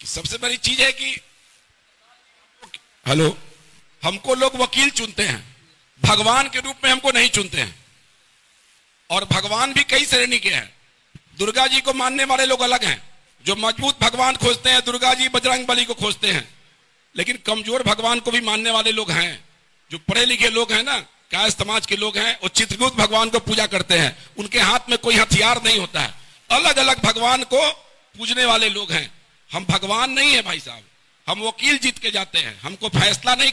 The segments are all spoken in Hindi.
कि सबसे बड़ी चीज है कि हेलो, हमको लोग वकील चुनते हैं, भगवान के रूप में हमको नहीं चुनते हैं। और भगवान भी कई श्रेणी के हैं। दुर्गा जी को मानने वाले लोग अलग हैं, जो मजबूत भगवान खोजते हैं, दुर्गा जी बजरंग बली को खोजते हैं। लेकिन कमजोर भगवान को भी मानने वाले लोग हैं, जो पढ़े लिखे लोग हैं ना, कायस्थ समाज के लोग हैं, वो चित्रगुप्त भगवान को पूजा करते हैं। उनके हाथ में कोई हथियार नहीं होता है। अलग अलग भगवान को पूजने वाले लोग हैं। हम भगवान नहीं है भाई साहब, हम वकील जीत के जाते हैं, हमको फैसला नहीं।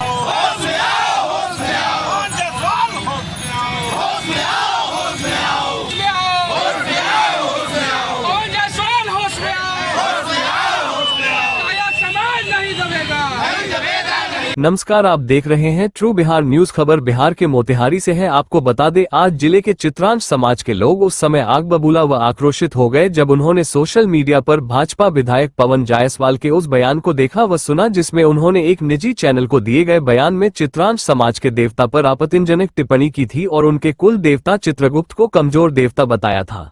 नमस्कार, आप देख रहे हैं ट्रू बिहार न्यूज। खबर बिहार के मोतिहारी से है। आपको बता दें, आज जिले के चित्रांश समाज के लोग उस समय आग बबूला व आक्रोशित हो गए जब उन्होंने सोशल मीडिया पर भाजपा विधायक पवन जायसवाल के उस बयान को देखा व सुना, जिसमें उन्होंने एक निजी चैनल को दिए गए बयान में चित्रांश समाज के देवता पर आपत्तिजनक टिप्पणी की थी और उनके कुल देवता चित्रगुप्त को कमजोर देवता बताया था।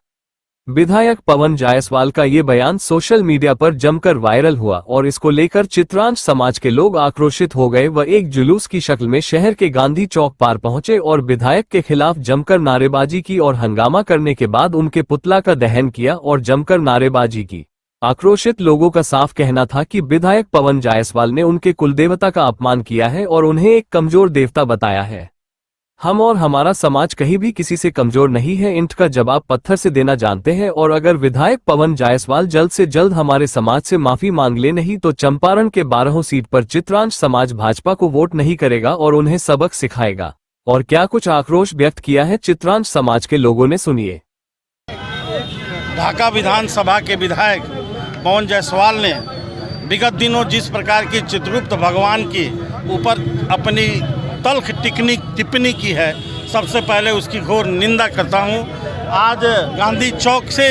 विधायक पवन जायसवाल का ये बयान सोशल मीडिया पर जमकर वायरल हुआ और इसको लेकर चित्रांश समाज के लोग आक्रोशित हो गए व एक जुलूस की शक्ल में शहर के गांधी चौक पार पहुंचे और विधायक के खिलाफ जमकर नारेबाजी की और हंगामा करने के बाद उनके पुतला का दहन किया और जमकर नारेबाजी की। आक्रोशित लोगों का साफ कहना था कि विधायक पवन जायसवाल ने उनके कुलदेवता का अपमान किया है और उन्हें एक कमजोर देवता बताया है। हम और हमारा समाज कहीं भी किसी से कमजोर नहीं है। ईंट का जवाब पत्थर से देना जानते हैं और अगर विधायक पवन जायसवाल जल्द से जल्द हमारे समाज से माफी मांग ले, नहीं तो चंपारण के 12 सीट पर चित्रांश समाज भाजपा को वोट नहीं करेगा और उन्हें सबक सिखाएगा। और क्या कुछ आक्रोश व्यक्त किया है चित्रांश समाज के लोगों ने, सुनिए। ढाका विधानसभा के विधायक पवन जायसवाल ने विगत दिनों जिस प्रकार की चित्रगुप्त भगवान के ऊपर अपनी तल्ख टिप्पणी की है, सबसे पहले उसकी घोर निंदा करता हूं। आज गांधी चौक से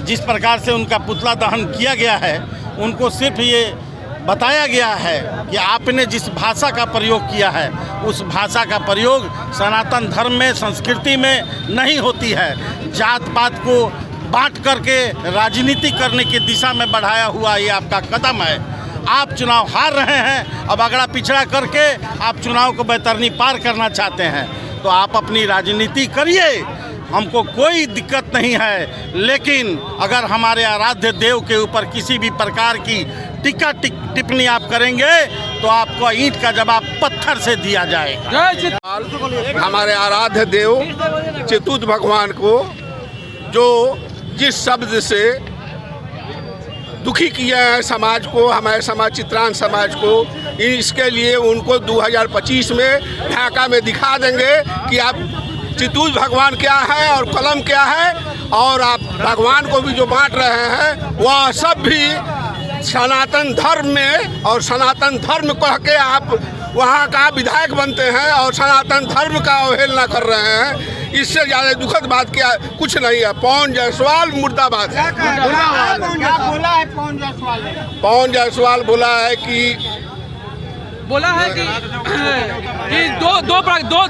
जिस प्रकार से उनका पुतला दहन किया गया है, उनको सिर्फ ये बताया गया है कि आपने जिस भाषा का प्रयोग किया है, उस भाषा का प्रयोग सनातन धर्म में, संस्कृति में नहीं होती है। जात पात को बांट करके राजनीति करने की दिशा में बढ़ाया हुआ ये आपका कदम है। आप चुनाव हार रहे हैं, अब अगड़ा पिछड़ा करके आप चुनाव को बैतरनी पार करना चाहते हैं, तो आप अपनी राजनीति करिए, हमको कोई दिक्कत नहीं है। लेकिन अगर हमारे आराध्य देव के ऊपर किसी भी प्रकार की टीका टिप्पणी आप करेंगे तो आपको ईंट का जवाब पत्थर से दिया जाएगा। हमारे आराध्य देव चित्रगुप्त भगवान को जो जिस शब्द से दुखी किया है समाज को, हमारे समाज चित्रांश समाज को, इसके लिए उनको 2025 में ढाका में दिखा देंगे कि आप चित्रगुप्त भगवान क्या है और कलम क्या है। और आप भगवान को भी जो बांट रहे हैं, वह सब भी सनातन धर्म में और सनातन धर्म कह के आप वहाँ का विधायक बनते हैं और सनातन धर्म का अवहेलना कर रहे हैं। इससे ज़्यादा दुखद बात क्या कुछ नहीं है। पवन जायसवाल मुर्दाबाद है। क्या बोला है पवन जायसवाल ने? पवन जायसवाल बोला है कि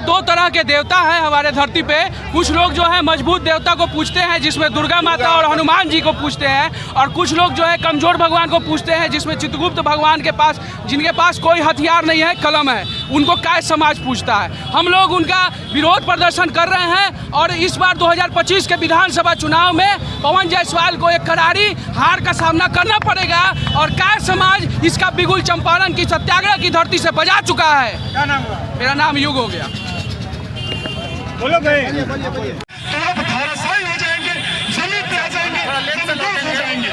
दो तरह के देवता हैं हमारे धरती पे। कुछ लोग जो है मजबूत देवता को पूजते हैं, जिसमें दुर्गा माता और हनुमान जी को पूजते हैं, और कुछ लोग जो है कमजोर भगवान को पूजते हैं, जिसमें चित्रगुप्त भगवान के पास, जिनके पास कोई हथियार नहीं है, कलम है, उनको कायस्थ समाज पूजता है। हम लोग उनका विरोध प्रदर्शन कर रहे हैं और इस बार 2025 के विधानसभा चुनाव में पवन जायसवाल को एक करारी हार का सामना करना पड़ेगा और कायस्थ समाज इसका बिगुल चंपारण की सत्याग्रह की धरती से बजा चुका है। क्या नाम हुआ? मेरा नाम युग हो गया। बोलो भाई। तो आप धराशायी हो जाएंगे, जमीन पे आ जाएंगे, कमजोर हो जाएंगे।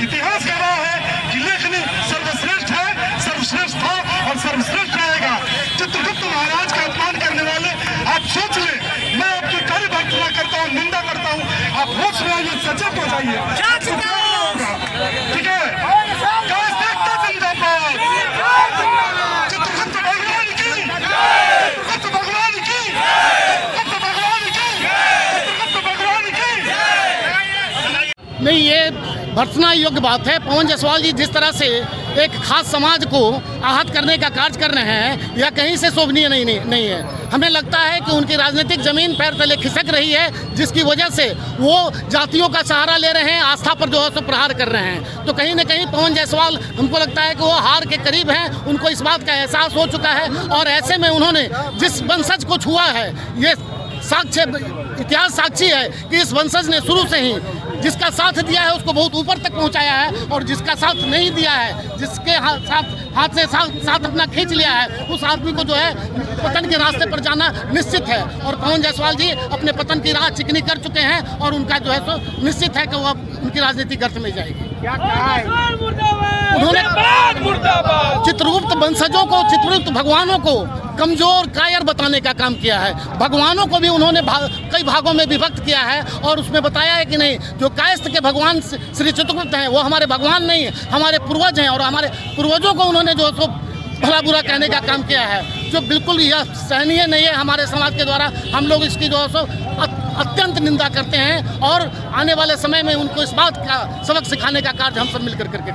इतिहास गवाह है कि लेखनी सर्वश्रेष्ठ है, सर्वश्रेष्ठ था और सर्वश्रेष्ठ रहेगा। चित्रगुप्त महाराज का अपमान करने वाले आप सोच लें, मैं आपकी कार्य भर्त्सना करता हूँ, निंदा करता हूँ, आप होश में आइए, सचेत हो जाइए। ठीक है, नहीं, ये भर्त्सना योग्य बात है। पवन जायसवाल जी जिस तरह से एक खास समाज को आहत करने का कार्य कर रहे हैं, यह कहीं से शोभनीय नहीं है। हमें लगता है कि उनकी राजनीतिक जमीन पैर तले खिसक रही है, जिसकी वजह से वो जातियों का सहारा ले रहे हैं, आस्था पर जो है सो प्रहार कर रहे हैं। तो कहीं ना कहीं पवन जायसवाल हमको लगता है कि वो हार के करीब हैं, उनको इस बात का एहसास हो चुका है और ऐसे में उन्होंने जिस वंशज को छुआ है, ये साक्ष्य इतिहास साक्षी है कि इस वंशज ने शुरू से ही जिसका साथ दिया है उसको बहुत ऊपर तक पहुंचाया है और जिसका साथ नहीं दिया है, जिसके हाथ से साथ अपना खींच लिया है, उस आदमी को जो है पतन के रास्ते पर जाना निश्चित है। और पवन जायसवाल जी अपने पतन की राह चिकनी कर चुके हैं और उनका जो है सो निश्चित है कि वो उनकी राजनीति गर्त में जाएगी। क्या कहा है उन्होंने? चित्रगुप्त वंशजों को, चित्रगुप्त भगवानों को कमजोर कायर बताने का काम किया है। भगवानों को भी उन्होंने कई भागों में विभक्त किया है और उसमें बताया है कि नहीं, जो कायस्थ के भगवान श्री चित्रगुप्त हैं वो हमारे भगवान नहीं, हमारे पूर्वज हैं और हमारे पूर्वजों को उन्होंने जो सो भला बुरा कहने का काम किया है, जो बिल्कुल यह सहनीय नहीं है हमारे समाज के द्वारा। हम लोग इसकी जो है सो अत्यंत निंदा करते हैं और आने वाले समय में उनको इस बात का सबक सिखाने का कार्य हम सब मिलकर करके